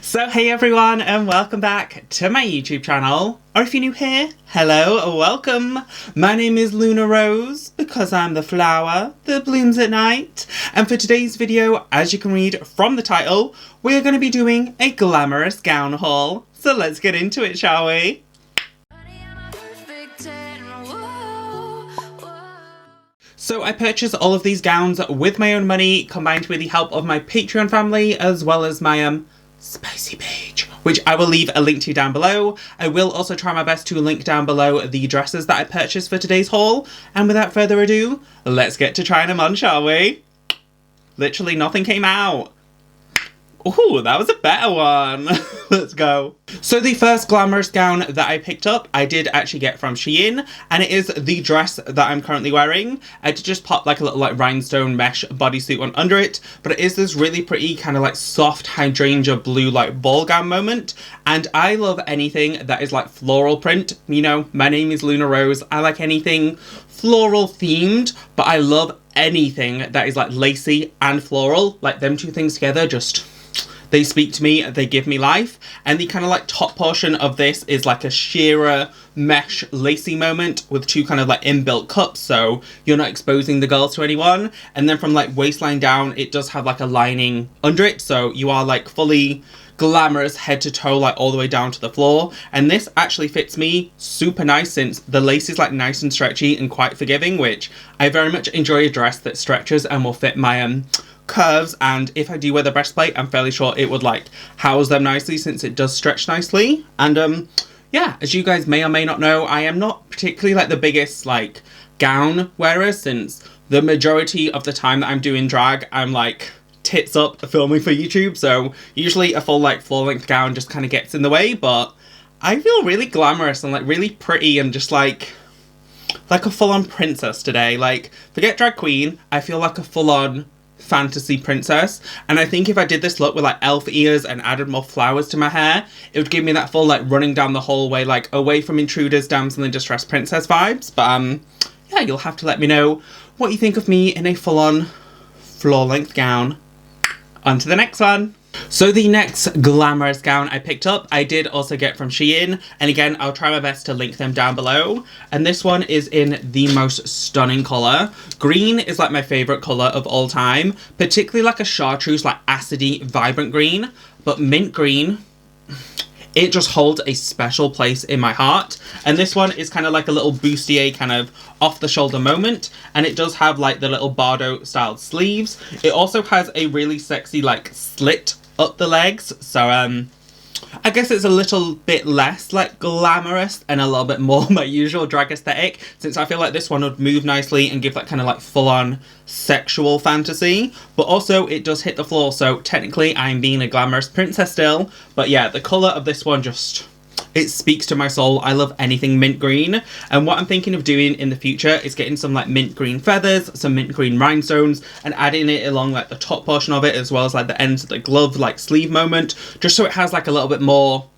So hey everyone, and welcome back to my YouTube channel. Or if you're new here, hello, welcome. My name is LUNAROSE because I'm the flower that blooms at night. And for today's video, as you can read from the title, we're going to be doing a glamorous gown haul. So let's get into it, shall we? So I purchased all of these gowns with my own money, combined with the help of my Patreon family, as well as my spicy page, which I will leave a link to down below. I will also try my best to link down below the dresses that I purchased for today's haul. And without further ado, let's get to trying them on, shall we? Literally nothing came out. Ooh, that was a better one. Let's go. So the first glamorous gown that I picked up, I did actually get from Shein, and it is the dress that I'm currently wearing. I did just pop like a little like rhinestone mesh bodysuit on under it, but it is this really pretty kind of like soft hydrangea blue like ball gown moment, and I love anything that is like floral print. You know, my name is LUNAROSE. I like anything floral themed, but I love anything that is like lacy and floral. Like them two things together just... they speak to me, they give me life. And the kind of like top portion of this is like a shearer mesh lacy moment with two kind of like inbuilt cups, so you're not exposing the girls to anyone. And then from like waistline down, it does have like a lining under it, so you are like fully glamorous head to toe, like all the way down to the floor. And this actually fits me super nice since the lace is like nice and stretchy and quite forgiving, which I very much enjoy a dress that stretches and will fit my curves. And if I do wear the breastplate, I'm fairly sure it would like house them nicely since it does stretch nicely. And yeah, as you guys may or may not know, I am not particularly like the biggest like gown wearer, since the majority of the time that I'm doing drag, I'm like tits up filming for YouTube, so usually a full like floor length gown just kind of gets in the way. But I feel really glamorous and like really pretty and just like a full-on princess today. Like, forget drag queen, I feel like a full-on fantasy princess. And I think if I did this look with like elf ears and added more flowers to my hair, it would give me that full like running down the hallway, like away from intruders, damsel in distress princess vibes. But yeah, you'll have to let me know what you think of me in a full-on floor length gown. On to the next one. So the next glamorous gown I picked up, I did also get from Shein, and again, I'll try my best to link them down below. And this one is in the most stunning colour. Green is like my favourite colour of all time, particularly like a chartreuse, like acidy, vibrant green. But mint green, it just holds a special place in my heart. And this one is kind of like a little bustier kind of off the shoulder moment, and it does have like the little Bardo styled sleeves. It also has a really sexy like slit up the legs, so I guess it's a little bit less like glamorous and a little bit more my usual drag aesthetic, since I feel like this one would move nicely and give that kind of like full-on sexual fantasy. But also it does hit the floor, so technically I'm being a glamorous princess still. But yeah, the colour of this one just... it speaks to my soul. I love anything mint green, and what I'm thinking of doing in the future is getting some like mint green feathers, some mint green rhinestones, and adding it along like the top portion of it, as well as like the ends of the glove like sleeve moment, just so it has like a little bit more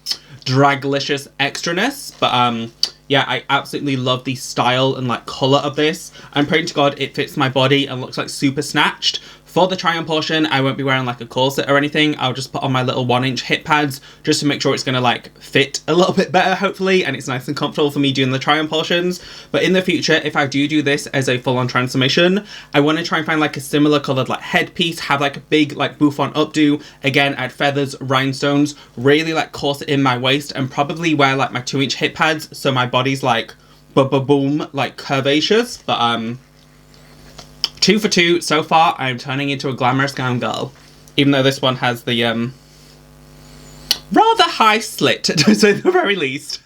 draglicious extraness. But yeah, I absolutely love the style and like colour of this. I'm praying to God it fits my body and looks like super snatched. For the try-on portion, I won't be wearing like a corset or anything. I'll just put on my little 1-inch hip pads just to make sure it's going to like fit a little bit better, hopefully, and it's nice and comfortable for me doing the try-on portions. But in the future, if I do this as a full-on transformation, I want to try and find like a similar coloured like headpiece, have like a big like bouffant updo, again add feathers, rhinestones, really like corset in my waist, and probably wear like my 2-inch hip pads so my body's like boom, like curvaceous. But 2 for 2 so far. I'm turning into a glamorous gown girl, even though this one has the rather high slit, to say the very least.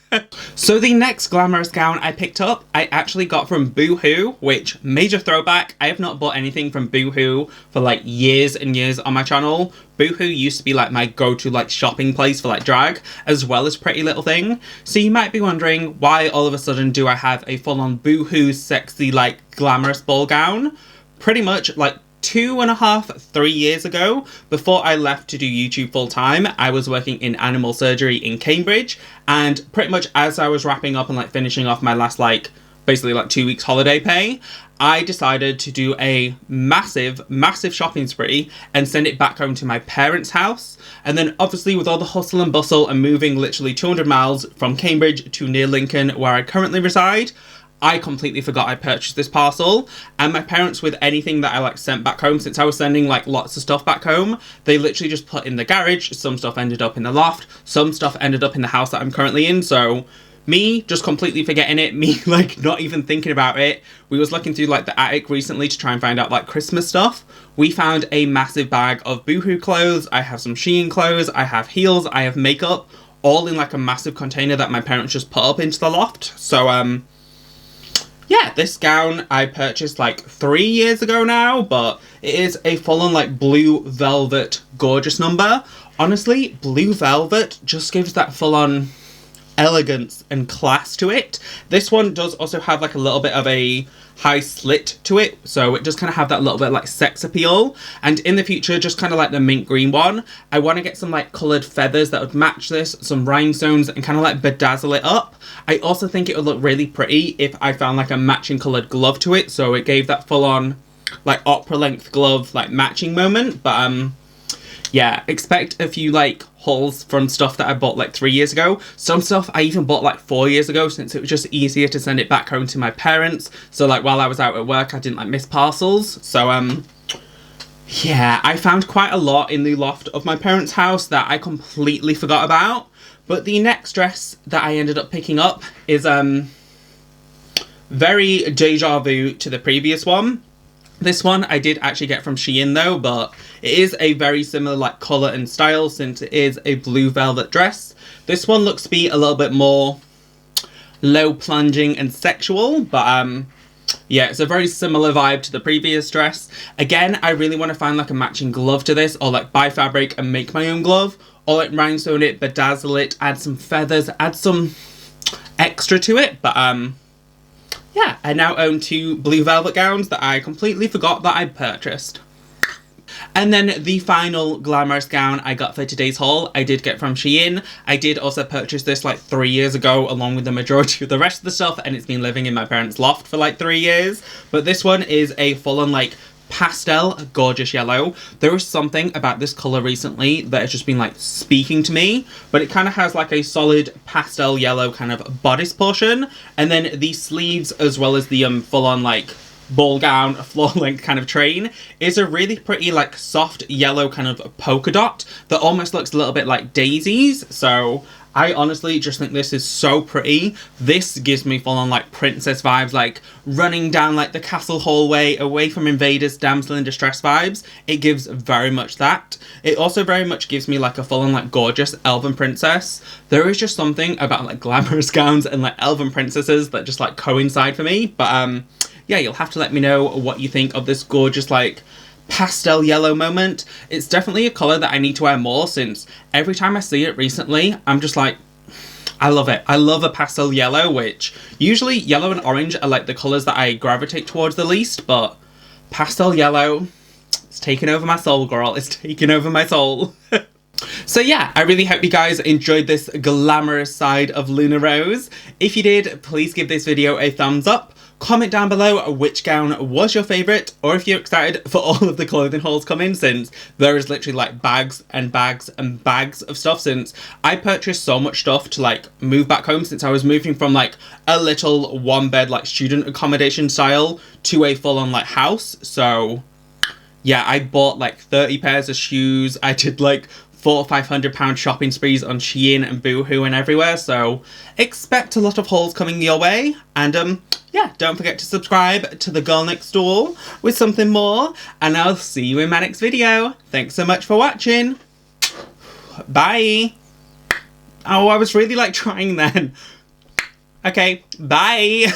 So the next glamorous gown I picked up, I actually got from Boohoo, which, major throwback. I have not bought anything from Boohoo for like years and years on my channel. Boohoo used to be like my go-to like shopping place for like drag, as well as Pretty Little Thing. So you might be wondering, why all of a sudden do I have a full-on Boohoo sexy like glamorous ball gown? Pretty much like 2.5, 3 years ago, before I left to do YouTube full time, I was working in animal surgery in Cambridge, and pretty much as I was wrapping up and like finishing off my last like basically like 2 weeks holiday pay, I decided to do a massive shopping spree and send it back home to my parents' house. And then obviously with all the hustle and bustle and moving literally 200 miles from Cambridge to near Lincoln where I currently reside, I completely forgot I purchased this parcel. And my parents, with anything that I like sent back home, since I was sending like lots of stuff back home, they literally just put in the garage. Some stuff ended up in the loft, some stuff ended up in the house that I'm currently in. So me just completely forgetting it, me like not even thinking about it. We was looking through like the attic recently to try and find out like Christmas stuff. We found a massive bag of Boohoo clothes. I have some Shein clothes, I have heels, I have makeup, all in like a massive container that my parents just put up into the loft. So yeah, this gown I purchased like 3 years ago now, but it is a full-on like blue velvet gorgeous number. Honestly, blue velvet just gives that full-on elegance and class to it. This one does also have like a little bit of a high slit to it, so it does kind of have that little bit like sex appeal. And in the future, just kind of like the mint green one, I want to get some like coloured feathers that would match this, some rhinestones, and kind of like bedazzle it up. I also think it would look really pretty if I found like a matching coloured glove to it, so it gave that full on like opera length glove like matching moment. But yeah, expect a few like hauls from stuff that I bought like 3 years ago. Some stuff I even bought like 4 years ago, since it was just easier to send it back home to my parents. So like while I was out at work, I didn't like miss parcels. So yeah, I found quite a lot in the loft of my parents' house that I completely forgot about. But the next dress that I ended up picking up is very deja vu to the previous one. This one I did actually get from Shein though, but it is a very similar like colour and style, since it is a blue velvet dress. This one looks to be a little bit more low plunging and sexual, but yeah, it's a very similar vibe to the previous dress. Again, I really want to find like a matching glove to this, or like buy fabric and make my own glove, or like rhinestone it, bedazzle it, add some feathers, add some extra to it. But yeah, I now own 2 blue velvet gowns that I completely forgot that I'd purchased. And then the final glamorous gown I got for today's haul, I did get from Shein. I did also purchase this like 3 years ago, along with the majority of the rest of the stuff, and it's been living in my parents' loft for like 3 years. But this one is a full-on like pastel gorgeous yellow. There was something about this colour recently that has just been like speaking to me, but it kind of has like a solid pastel yellow kind of bodice portion, and then the sleeves as well as the full-on like ball gown, floor length kind of train is a really pretty like soft yellow kind of polka dot that almost looks a little bit like daisies. So I honestly just think this is so pretty. This gives me full on like princess vibes, like running down like the castle hallway away from invaders, damsel in distress vibes. It gives very much that. It also very much gives me like a full on like gorgeous elven princess. There is just something about like glamorous gowns and like elven princesses that just like coincide for me. But yeah, you'll have to let me know what you think of this gorgeous like pastel yellow moment. It's definitely a colour that I need to wear more, since every time I see it recently, I'm just like, I love it. I love a pastel yellow, which usually yellow and orange are like the colours that I gravitate towards the least, but pastel yellow, it's taken over my soul, girl. It's taken over my soul. So yeah, I really hope you guys enjoyed this glamorous side of LUNAROSE. If you did, please give this video a thumbs up. Comment down below which gown was your favourite, or if you're excited for all of the clothing hauls coming, since there is literally like bags and bags and bags of stuff, since I purchased so much stuff to like move back home, since I was moving from like a little one bed like student accommodation style to a full on like house. So yeah, I bought like 30 pairs of shoes. I did like £400 or £500 shopping sprees on Shein and Boohoo and everywhere, so expect a lot of hauls coming your way. And yeah, don't forget to subscribe to the girl next door with something more, and I'll see you in my next video. Thanks so much for watching. Bye. Oh, I was really like trying then. Okay, bye.